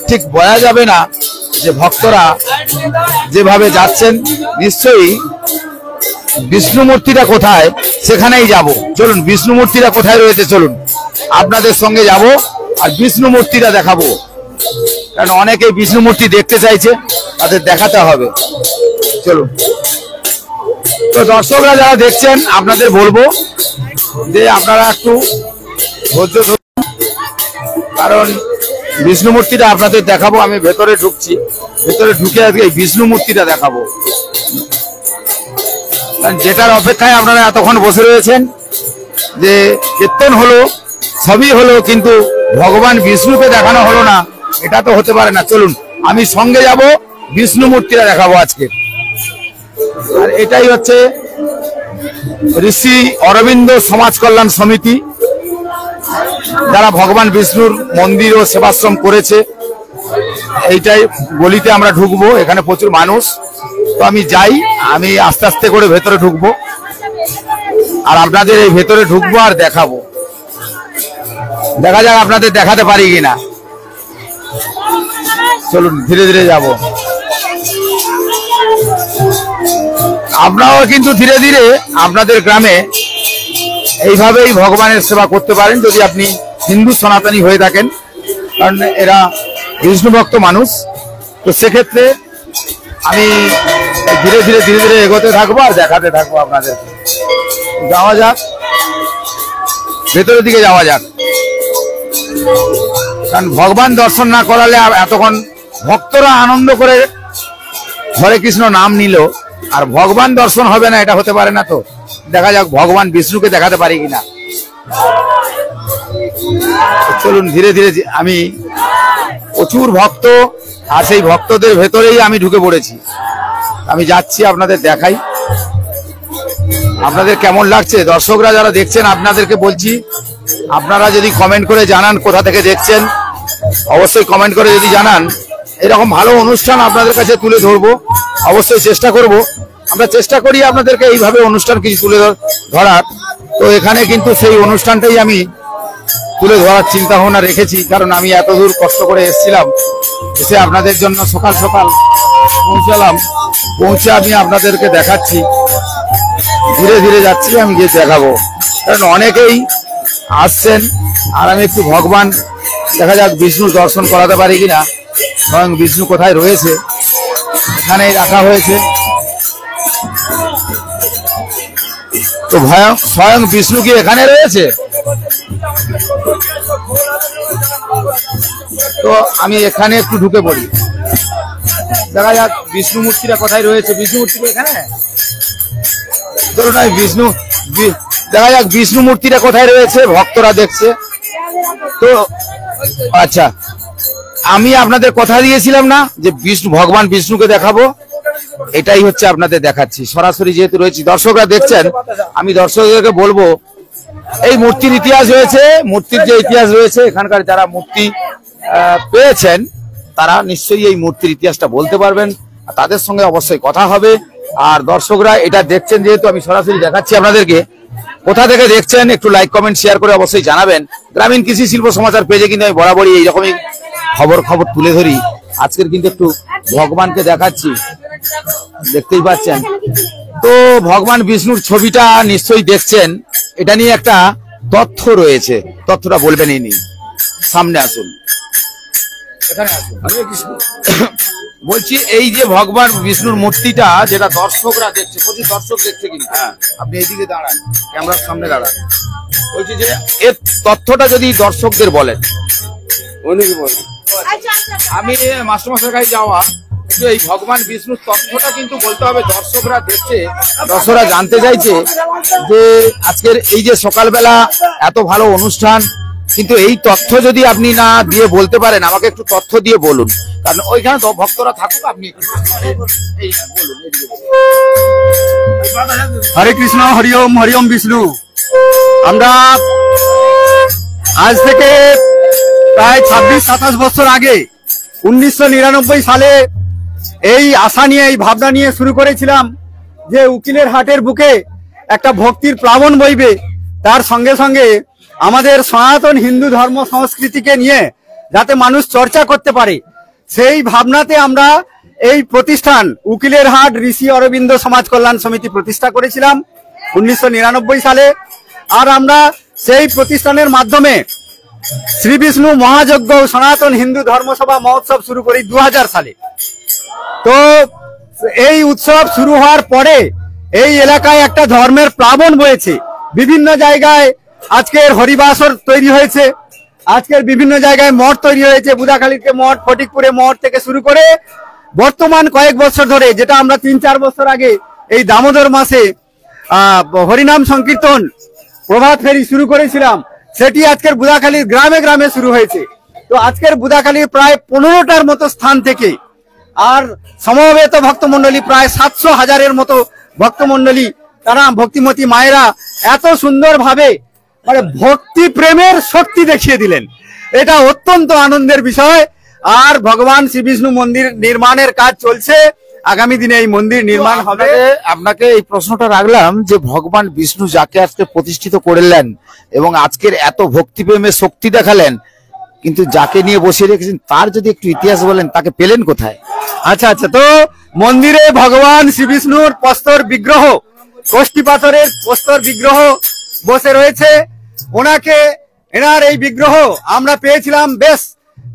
ঠিক বোঝা যাবে না যে ভক্তরা যেভাবে যাচ্ছেন। নিশ্চয়ই বিষ্ণু মূর্তিটা কোথায় সেখানেই যাব। চলুন, বিষ্ণু মূর্তিটা কোথায় রয়েছে চলুন আপনাদের সঙ্গে যাব আর বিষ্ণু মূর্তিটা দেখাবো। কারণ অনেকেই বিষ্ণু মূর্তি দেখতে চাইছে, তাদের দেখাতে হবে। চলুন। তো দর্শকরা যারা দেখছেন, আপনাদের বলবো যে আপনারা একটু ধৈর্য ধরুন, কারণ বিষ্ণু মূর্তিটা আপনাদের দেখাবো। আমি ভেতরে ঢুকছি, ভেতরে ঢুকে আজকে এই বিষ্ণু মূর্তিটা দেখাবো। যেটার অপেক্ষায় আপনারা এতক্ষণ বসে রয়েছেন, যে কীর্তন হলো, সবই হলো, কিন্তু ভগবান বিষ্ণুকে দেখানো হলো না, এটা তো হতে পারে না। চলুন, আমি সঙ্গে যাব, বিষ্ণু মূর্তিটা দেখাবো আজকে। আর এটাই হচ্ছে ঋষি অরবিন্দ সমাজ কল্যাণ সমিতি, যারা ভগবান বিষ্ণুর মন্দির ও সেবাশ্রম করেছে। এইটাই গলিতে আমরা ঢুকবো, এখানে প্রচুর মানুষ, তো আমি যাই, আমি আস্তে আস্তে করে ভেতরে ঢুকবো আর আপনাদের এই ভেতরে ঢুকবো আর দেখাবো। দেখা যাক আপনাদের দেখাতে পারি কিনা। চলুন ধীরে ধীরে যাব। আপনারাও কিন্তু ধীরে ধীরে আপনাদের গ্রামে এইভাবেই ভগবানের সেবা করতে পারেন যদি আপনি হিন্দু সনাতনী হয়ে থাকেন, কারণ এরা বিষ্ণু ভক্ত মানুষ। তো সেক্ষেত্রে আমি ধীরে ধীরে ধীরে ধীরে এগোতে থাকবো আর দেখাতে থাকবো আপনাদের। যাওয়া যাক, ভেতরের দিকে যাওয়া যাক, কারণ ভগবান দর্শন না করালে এতক্ষণ ভক্তরা আনন্দ করে হরে কৃষ্ণ নাম নিল আর ভগবান দর্শন হবে না, এটা হতে পারে না। তো দেখা যাক ভগবান বিষ্ণুকে দেখাতে পারি কিনা। চলুন ধীরে ধীরে, আমি প্রচুর ভক্ত আর সেই ভক্তদের ভেতরেই আমি ঢুকে পড়েছি। আমি যাচ্ছি, আপনাদের দেখাই। আপনাদের কেমন লাগছে? দর্শকরা যারা দেখছেন আপনাদেরকে বলছি, আপনারা যদি কমেন্ট করে জানান কোথা থেকে দেখছেন, অবশ্যই কমেন্ট করে যদি জানান, এরকম ভালো অনুষ্ঠান আপনাদের কাছে তুলে ধরবো। অবশ্যই চেষ্টা করব, আমরা চেষ্টা করি আপনাদেরকে এইভাবে অনুষ্ঠান কিছু তুলে ধরার। তো এখানে কিন্তু সেই অনুষ্ঠানটাই আমি তুলে ধরার চিন্তা ভাবনা রেখেছি, কারণ আমি এত দূর কষ্ট করে এসেছিলাম, এসে আপনাদের জন্য সকাল সকাল পৌঁছালাম। পৌঁছে আমি আপনাদেরকে দেখাচ্ছি, ধীরে ধীরে যাচ্ছি, আমি গিয়ে দেখাবো। কারণ অনেকেই আসছেন আর আমি একটু ভগবান দেখা যাক বিষ্ণুর দর্শন করাতে পারি কিনা। স্বয়ং বিষ্ণু কোথায় রয়েছে, এখানেই রাখা হয়েছে। তো স্বয়ং বিষ্ণু কি এখানে রয়েছে? তো আমি এখানে একটু ঢুকে পড়ি, দেখা যাক বিষ্ণু মূর্তিটা কোথায় রয়েছে। বিষ্ণু মূর্তি এখানে, ধরুন বিষ্ণু, দেখা যাক বিষ্ণু মূর্তিটা কোথায় রয়েছে, ভক্তরা দেখছে। তো আচ্ছা, আমি আপনাদের কথা দিয়েছিলাম না যে ভগবান বিষ্ণুকে দেখাবো, এটাই হচ্ছে আপনাদের দেখাচ্ছি। সরাসরি যেহেতু রয়েছি, দর্শকরা দেখছেন, আমি দর্শকদেরকে বলবো এই মূর্তির ইতিহাস রয়েছে, মূর্তির যে ইতিহাস রয়েছে, এখানকার যারা মূর্তি পেয়েছেন তারা নিশ্চয়ই এই মূর্তির ইতিহাসটা বলতে পারবেন, তাদের সঙ্গে অবশ্যই কথা হবে। আর দর্শকরা এটা দেখছেন যেহেতু, আমি সরাসরি দেখাচ্ছি আপনাদেরকে। কোথা থেকে দেখছেন একটু লাইক কমেন্ট শেয়ার করে অবশ্যই জানাবেন। গ্রামীণ কৃষি শিল্প সমাচার পেজে কিন্তু আমি বরাবরই এইরকমই খবর তুলে ধরি। আজকের কিন্তু একটু ভগবানকে দেখাচ্ছি, দেখতেই পাচ্ছেন। তো ভগবান বিষ্ণুর ছবিটা নিশ্চয়ই দেখছেন, এটা নিয়ে একটা তথ্য রয়েছে, তথ্যটা বলবেন ইনি। সামনে আসুন, এখানে আসুন। বলছি এই যে ভগবান বিষ্ণুর মূর্তিটা যেটা দর্শকরা দেখছে, প্রচুর দর্শক দেখছে কিন্তু, আপনি এইদিকে দাঁড়ান, ক্যামেরার সামনে দাঁড়ান। বলছি যে এর তথ্যটা যদি দর্শকদের বলেন। আমি মাস্টারমশাইয়ের কাছে যাওয়া, এই ভগবান বিষ্ণুর তথ্যটা কিন্তু বলতে হবে, দর্শকরা দেখছে, দর্শকরা জানতে চাইছে যে আজকের এই যে সকালবেলা এত ভালো অনুষ্ঠান, কিন্তু এই তথ্য যদি আপনি না দিয়ে বলতে পারেন, আমাকে একটু তথ্য দিয়ে বলুন, কারণ ওইখানে তো ভক্তরা থাকুক। আপনি হরে কৃষ্ণ, হরি ওম, হরি ওম বিষ্ণু। আমরা আজ থেকে প্রায় 26-27 বছর আগে 1999 সালে এই আশা নিয়ে, এই ভাবনা নিয়ে শুরু করেছিলাম যে উকিলের হাটের বুকে একটা ভক্তির প্লাবন বইবে, তার সঙ্গে সঙ্গে আমাদের সনাতন হিন্দু ধর্ম সংস্কৃতিকে নিয়ে যাতে মানুষ চর্চা করতে পারে, সেই ভাবনাতে আমরা এই প্রতিষ্ঠান উকিলের হাট ঋষি অরবিন্দ সমাজ কল্যাণ সমিতি প্রতিষ্ঠা করেছিলাম 1999 সালে। আর আমরা সেই প্রতিষ্ঠানের মাধ্যমে শ্রী বিষ্ণু মহাযজ্ঞ সনাতন হিন্দু ধর্মসভা মহোৎসব শুরু করি 2000 সালে। তো এই উৎসব শুরু হওয়ার পরে এই এলাকায় একটা ধর্মের প্লাবন বয়েছে। বিভিন্ন জায়গায় আজকের হরিবাসর তৈরি হয়েছে, আজকের বিভিন্ন জায়গায় মঠ তৈরি হয়েছে, বুদাখালীতে মঠ, ফটিকপুরে মঠ থেকে শুরু করে বর্তমান কয়েক বছর ধরে, যেটা আমরা 3-4 বছর আগে এই দামোদর মাসে হরিনাম সংকীর্তন প্রভাত ফেরি শুরু করেছিলাম, সেটি আজকের বুদাখালীর গ্রামে গ্রামে শুরু হয়েছে। তো আজকের বুদাখালীর প্রায় 15টার মতো স্থান থেকে আর সমবেত ভক্তমন্ডলী প্রায় 700,000-এর মতো ভক্তমন্ডলী, তারা ভক্তিমতী মায়েরা এত সুন্দরভাবে মানে ভক্তি প্রেমের শক্তি দেখিয়ে দিলেন। এটা অত্যন্ত আনন্দের বিষয়। আর ভগবান শ্রী বিষ্ণু মন্দির নির্মাণের কাজ চলছে, আগামী দিনে এই মন্দির নির্মাণ হবে। আপনাকে এই প্রশ্নটা রাখলাম যে ভগবান বিষ্ণু যাকে আজকে প্রতিষ্ঠিত করলেন এবং আজকের এত ভক্তি প্রেমের শক্তি দেখালেন, কিন্তু যাকে নিয়ে বসিয়ে রেখেছেন তার যদি একটু ইতিহাস বলেন, তাকে পেলেন কোথায়? আচ্ছা আচ্ছা, তো মন্দিরে ভগবান শ্রী বিষ্ণুর প্রস্তর বিগ্রহ, কোষ্ঠী পাথরের প্রস্তর বিগ্রহ বসে রয়েছে। ওনাকে, এনার এই বিগ্রহ আমরা পেয়েছিলাম বেশ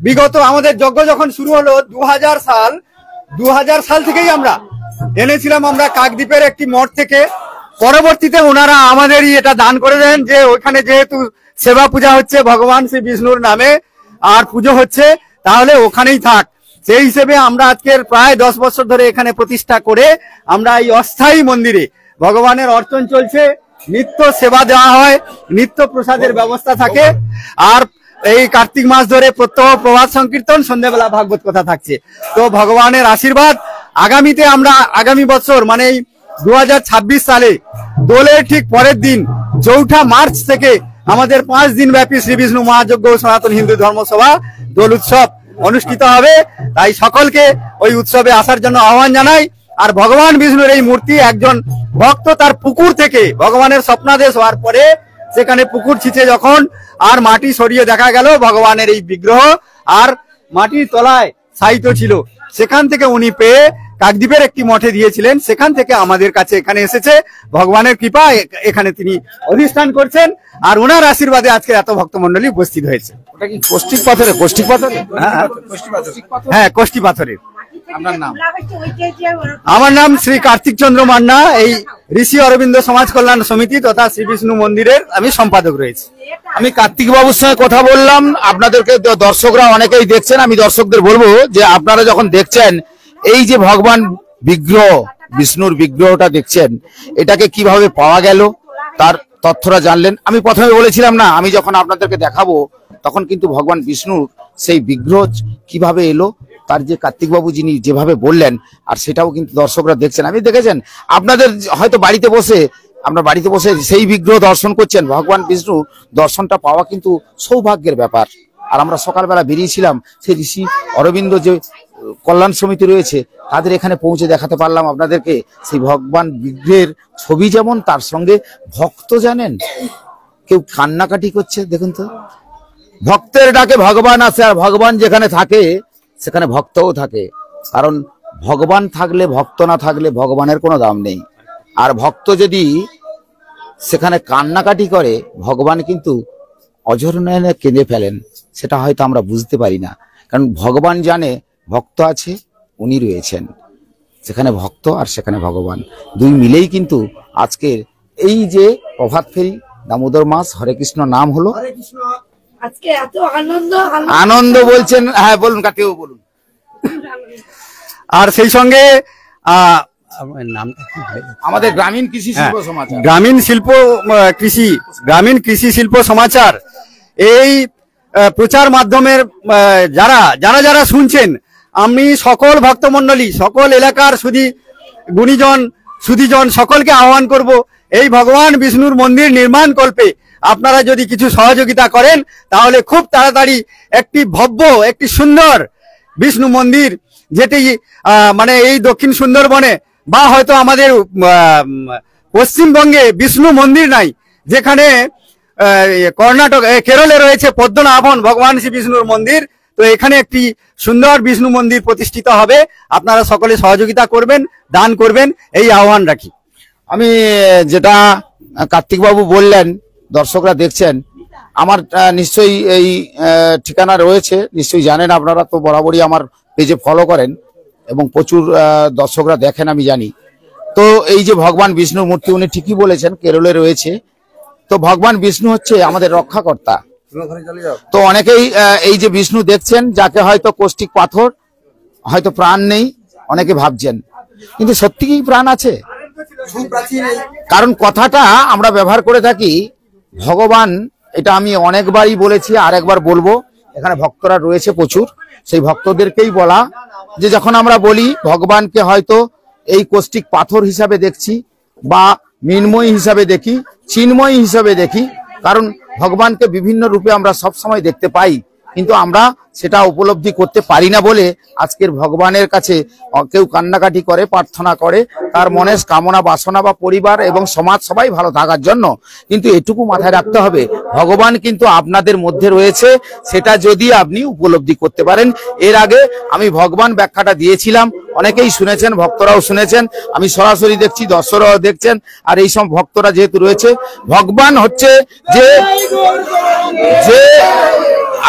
বিগত আমাদের যজ্ঞ যখন শুরু হলো 2000 সাল থেকেই আমরা এনেছিলাম আমরা কাকদ্বীপের একটি মঠ থেকে। পরবর্তীতে ওনারা আমাদেরই এটা দান করে দেন যে ওইখানে যেহেতু সেবা পূজা হচ্ছে ভগবান শ্রী বিষ্ণুর নামে আর পুজো হচ্ছে, তাহলে ওখানেই থাক। সেই হিসেবে আমরা আজকের প্রায় 10 বছর ধরে এখানে প্রতিষ্ঠা করে আমরা এই অস্থায়ী মন্দিরে ভগবানের অর্চন চলছে, নিত্য সেবা দেওয়া হয়, নিত্য প্রসাদের ব্যবস্থা থাকে। আর এই কার্তিক মাস ধরে প্রত্যহ প্রভাত সংকীর্তন, সন্ধ্যাবেলা ভাগবত কথা থাকছে। তো ভগবানের আশীর্বাদ, আগামীতে আমরা আগামী বছর মানে এই 2026 সালে দোলের ঠিক পরের দিন 4 মার্চ থেকে আমাদের 5 দিন ব্যাপী শ্রী বিষ্ণু মহাযজ্ঞ সনাতন হিন্দু ধর্মসভা দোল উৎসব অনুষ্ঠিত হবে। তাই সকলকে ওই উৎসবে আসার জন্য আহ্বান জানাই। আর ভগবান বিষ্ণুর এই মূর্তি একজন ভক্ত তার পুকুর থেকে ভগবানের স্বপ্নাদেশ হওয়ার পরে সেখানে পুকুর ছিঁচে যখন আর মাটি সরিয়ে দেখা গেল ভগবানের এই বিগ্রহ আর মাটির তলায় শায়িত ছিল, সেখান থেকে উনি পেয়ে কাকদ্বীপের একটি মঠে দিয়েছিলেন। সেখান থেকে আমাদের কাছে এখানে এসেছে, ভগবানের কৃপা এখানে তিনি অধিষ্ঠান করছেন। আর ওনার আশীর্বাদে আজকে এত ভক্তমন্ডলী উপস্থিত হয়েছে। ওটা কি কোষ্ঠিক পাথরে? কোষ্ঠিক পাথরে? হ্যাঁ, কোষ্ঠী পাথরের। আপনার নাম? আমার নাম শ্রী কার্তিক চন্দ্র মান্না। এই ঋষি অরবিন্দ সমাজ কল্যাণ সমিতি তথা শ্রী বিষ্ণু মন্দিরের আমি সম্পাদক রয়েছি। আমি কার্তিক বাবুর সঙ্গে কথা বললাম। আপনাদেরকে দর্শকরা অনেকেই দেখছেন, আমি দর্শকদের বলবো যে আপনারা যখন দেখছেন এই যে ভগবান বিগ্রহ, বিষ্ণুর বিগ্রহটা দেখছেন, এটাকে কিভাবে পাওয়া গেল তার তথ্যটা জানলেন। আমি প্রথমে বলেছিলাম না, আমি যখন আপনাদেরকে দেখাবো তখন কিন্তু ভগবান বিষ্ণুর সেই বিগ্রহ কিভাবে এলো তার যে কার্তিক বাবু যিনি যেভাবে বললেন, আর সেটাও কিন্তু দর্শকরা দেখছেন। আমি দেখেছেন আপনাদের হয়তো বাড়িতে বসে, আপনার বাড়িতে বসে সেই বিগ্রহ দর্শন করছেন। ভগবান বিষ্ণু দর্শনটা পাওয়া কিন্তু সৌভাগ্যের ব্যাপার। আর আমরা সকালবেলা বেরিয়েছিলাম, সেই ঋষি অরবিন্দ যে কল্যাণ সমিতি রয়েছে তাদের এখানে পৌঁছে দেখাতে পারলাম আপনাদেরকে সেই ভগবান বিগ্রহের ছবি, যেমন তার সঙ্গে ভক্ত জানেন কেউ কান্নাকাটি করছে। দেখুন তো, ভক্তের ডাকে ভগবান আসে, আর ভগবান যেখানে থাকে সেখানে ভক্তও থাকে। কারণ ভগবান থাকলে, ভক্ত না থাকলে ভগবানের কোনো দাম নেই। আর ভক্ত যদি সেখানে কান্নাকাটি করে, ভগবান কিন্তু অঝরনয়নে কেঁদে ফেলেন। সেটা হয়তো আমরা বুঝতে পারি না, কারণ ভগবান জানে ভক্ত আছে, উনি রয়েছেন সেখানে ভক্ত আর সেখানে ভগবান, দুই মিলেই কিন্তু আজকের এই যে প্রভাত ফেরি দামোদর মাস হরে কৃষ্ণ নাম হলো। আজকে এত আনন্দ আনন্দ বলছেন? হ্যাঁ বলুন, কাটিও বলুন। আর সেই সঙ্গে আমাদের গ্রামীণ কৃষি শিল্প সমাচার, গ্রামীণ কৃষি শিল্প সমাচার এই প্রচার মাধ্যমের যারা যারা যারা শুনছেন, আমি সকল ভক্তমন্ডলী, সকল এলাকার গুণীজন সুধীজন সকলকে আহ্বান করব, এই ভগবান বিষ্ণুর মন্দির নির্মাণ কল্পে আপনারা যদি কিছু সহযোগিতা করেন তাহলে খুব তাড়াতাড়ি একটি ভব্য, একটি সুন্দর বিষ্ণু মন্দির, যেটি মানে এই দক্ষিণ সুন্দরবনে বা হয়তো আমাদের পশ্চিমবঙ্গে বিষ্ণু মন্দির নাই, যেখানে কর্ণাটক কেরলে রয়েছে পদ্মনাভন ভগবান শ্রী বিষ্ণুর মন্দির। তো এখানে একটি সুন্দর বিষ্ণু মন্দির প্রতিষ্ঠিত হবে। আপনারা সকলে সহযোগিতা করবেন, দান করবেন, এই আহ্বান রাখি। আমি যেটা কার্তিক বাবু বললেন, দর্শকরা দেখছেন, আমার নিশ্চয়ই এই ঠিকানা রয়েছে, নিশ্চয়ই জানেন আপনারা, তো বরাবরই আমার পেজে ফলো করেন এবং প্রচুর দর্শকরা দেখেন আমি জানি। তো এই যে ভগবান বিষ্ণুর মূর্তি, উনি ঠিকই বলেছেন কেরলে রয়েছে। তো ভগবান বিষ্ণু হচ্ছে আমাদের রক্ষাকর্তা। তো অনেকেই এই যে বিষ্ণু দেখছেন, যাকে হয়তো কোষ্ঠিক পাথর, হয়তো প্রাণ নেই অনেকে ভাবছেন, কিন্তু সত্যিই প্রাণ আছে। কারণ কথাটা আমরা ব্যবহার করে থাকি ভগবান, এটা আমি অনেকবারই বলেছি, আর একবার বলবো। এখানে ভক্তরা রয়েছে প্রচুর, সেই ভক্তদেরকেই বলা যে যখন আমরা বলি ভগবানকে হয়তো এই কোষ্ঠিক পাথর হিসাবে দেখছি, বা মৃন্ময়ী হিসাবে দেখি, চিন্ময়ী হিসাবে দেখি, কারণ ভগবানকে বিভিন্ন রূপে আমরা সব সময় দেখতে পাই, কিন্তু আমরা সেটা উপলব্ধি করতে পারি না বলে আজকের ভগবানের কাছে কেউ কান্নাকাটি করে, প্রার্থনা করে তার মনের কামনা বাসনা বা পরিবার এবং সমাজ সবাই ভালো থাকার জন্য। কিন্তু এটুকু মাথায় রাখতে হবে, ভগবান কিন্তু আপনাদের মধ্যে রয়েছে, সেটা যদি আপনি উপলব্ধি করতে পারেন। এর আগে আমি ভগবান ব্যাখ্যাটা দিয়েছিলাম, অনেকেই শুনেছেন, ভক্তরাও শুনেছেন, আমি সরাসরি দেখছি, দর্শকরাও দেখছেন। আর এই সব ভক্তরা যেহেতু রয়েছে, ভগবান হচ্ছে যে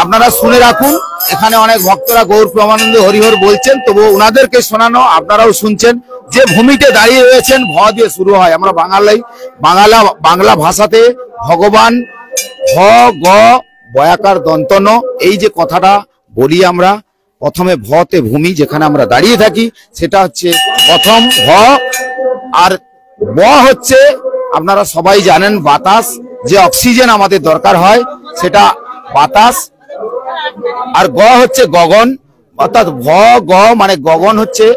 আপনারা শুনে রাখুন, এখানে অনেক ভক্তরা গৌর প্রেমানন্দ হরিহর বলছেন, তবুও ওনাদেরকে শোনানো আপনারাও শুনছেন। যে ভূমিতে দাঁড়িয়ে রয়েছেন, ভ দিয়ে শুরু হয়, আমরা বাংলা ভাষাতে ভগবান ভ গ বয়াকার দন্ত ন, এই যে কথাটা বলি আমরা, প্রথমে ভতে ভূমি, যেখানে আমরা দাঁড়িয়ে থাকি সেটা হচ্ছে প্রথম ভ, আর ব হচ্ছে আপনারা সবাই জানেন বাতাস, যে অক্সিজেন আমাদের দরকার হয় সেটা বাতাস, আর গ হচ্ছে গগন, অর্থাৎ ভ গ মানে গগন হচ্ছে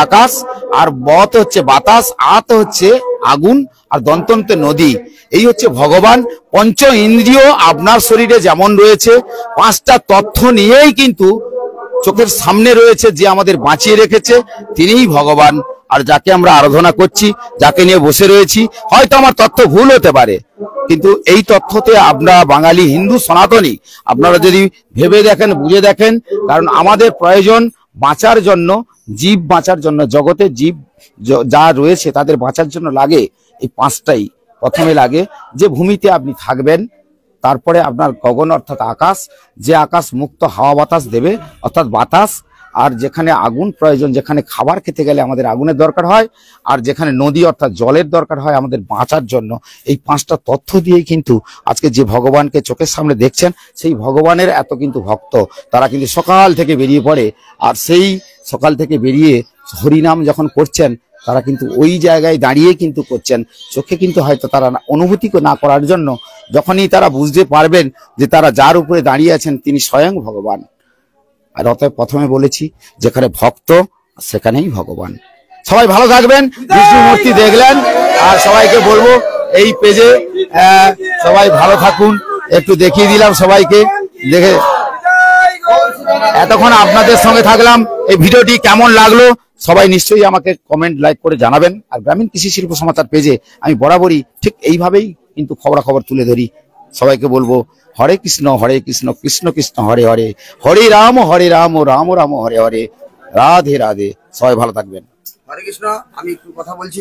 আকাশ, আর বত হচ্ছে বাতাস, আত হচ্ছে আগুন, আর দন্তন্তে নদী। এই হচ্ছে ভগবান। পঞ্চ ইন্দ্রিয় আপনার শরীরে যেমন রয়েছে, পাঁচটা তথ্য নিয়েই কিন্তু চোখের সামনে রয়েছে, যে আমাদের বাঁচিয়ে রেখেছে তিনিই ভগবান। আর যাকে আমরা আরাধনা করছি, যাকে নিয়ে বসে রয়েছি, হয়তো আমার তথ্য ভুল হতে পারে, কিন্তু এই তথ্যতে আমরা বাঙালি হিন্দু সনাতনী, আপনারা যদি ভেবে দেখেন, বুঝে দেখেন, কারণ আমাদের প্রয়োজন বাঁচার জন্য, জীব বাঁচার জন্য, জগতে জীব যা রয়েছে তাদের বাঁচার জন্য লাগে এই পাঁচটাই। প্রথমে লাগে যে ভূমিতে আপনি থাকবেন, তারপরে আপনার গগন অর্থাৎ আকাশ, যে আকাশ মুক্ত হাওয়া বাতাস দেবে অর্থাৎ বাতাস, আর যেখানে আগুন প্রয়োজন, যেখানে খাবার খেতে গেলে আমাদের আগুনের দরকার হয়, আর যেখানে নদী অর্থাৎ জলের দরকার হয় আমাদের বাঁচার জন্য। এই পাঁচটা তথ্য দিয়েই কিন্তু আজকে যে ভগবানকে চোখের সামনে দেখছেন, সেই ভগবানের এত কিন্তু ভক্ত, তারা কিন্তু সকাল থেকে বেরিয়ে পড়ে, আর সেই সকাল থেকে বেরিয়ে হরিনাম যখন করছেন, তারা কিন্তু ওই জায়গায় দাঁড়িয়ে কিন্তু করছেন। চোখে কিন্তু হয়তো তারা অনুভূতি না করার জন্য, যখনই তারা বুঝতে পারবেন যে তারা যার উপরে দাঁড়িয়ে আছেন তিনি স্বয়ং ভগবান। আর অতএব প্রথমে বলেছি, যেখানে ভক্ত সেখানেই ভগবান। সবাই ভালো থাকবেন, বিষ্ণু মূর্তি দেখলেন, আর সবাইকে বলবো এই পেজে সবাই ভালো থাকুন। একটু দেখিয়ে দিলাম সবাইকে, দেখে এতক্ষণ আপনাদের সঙ্গে থাকলাম। এই ভিডিওটি কেমন লাগলো সবাই নিশ্চয়ই আমাকে কমেন্ট লাইক করে জানাবেন। আর গ্রামীণ কৃষি শিল্প সমাচার পেজে আমি বরাবরই ঠিক এইভাবেই কিন্তু খবরাখবর তুলে ধরি। সবাইকে বলবো হরে কৃষ্ণ কৃষ্ণ কৃষ্ণ হরে হরে, হরে রাম রাম রাম হরে হরে, রাধে রাধে। সবাই ভালো থাকবেন। হরে কৃষ্ণ। আমি একটু কথা বলছি।